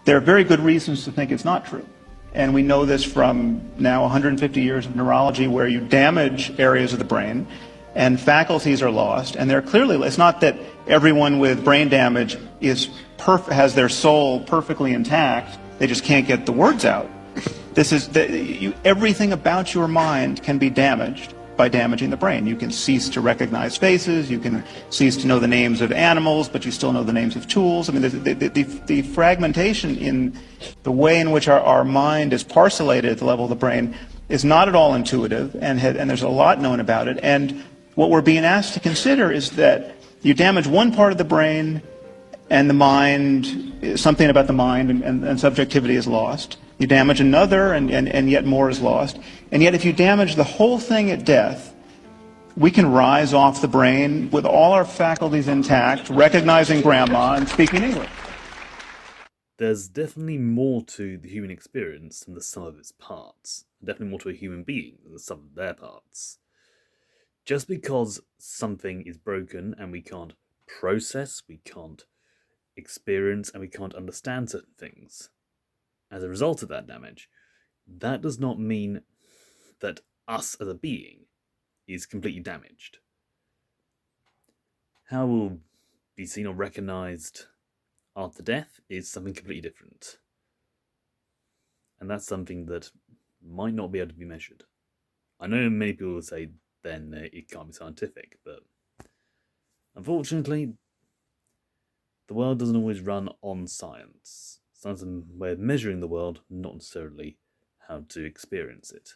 There are very good reasons to think it's not true. And we know this from now 150 years of neurology, where you damage areas of the brain and faculties are lost. And they're clearly, it's not that everyone with brain damage has their soul perfectly intact, they just can't get the words out. This is everything about your mind can be damaged by damaging the brain. You can cease to recognize faces, you can cease to know the names of animals, but you still know the names of tools. I mean, the fragmentation in the way in which our mind is parcellated at the level of the brain is not at all intuitive, and there's a lot known about it. And what we're being asked to consider is that you damage one part of the brain, and the mind, something about the mind and subjectivity is lost. You damage another, and yet more is lost. And yet if you damage the whole thing at death, we can rise off the brain with all our faculties intact, recognizing grandma and speaking English. There's definitely more to the human experience than the sum of its parts. Definitely more to a human being than the sum of their parts. Just because something is broken and we can't process, we can't experience, and we can't understand certain things as a result of that damage, that does not mean that us as a being is completely damaged. How we'll be seen or recognized after death is something completely different. And that's something that might not be able to be measured. I know many people will say then it can't be scientific, but unfortunately, the world doesn't always run on science. Science is a way of measuring the world, not necessarily how to experience it.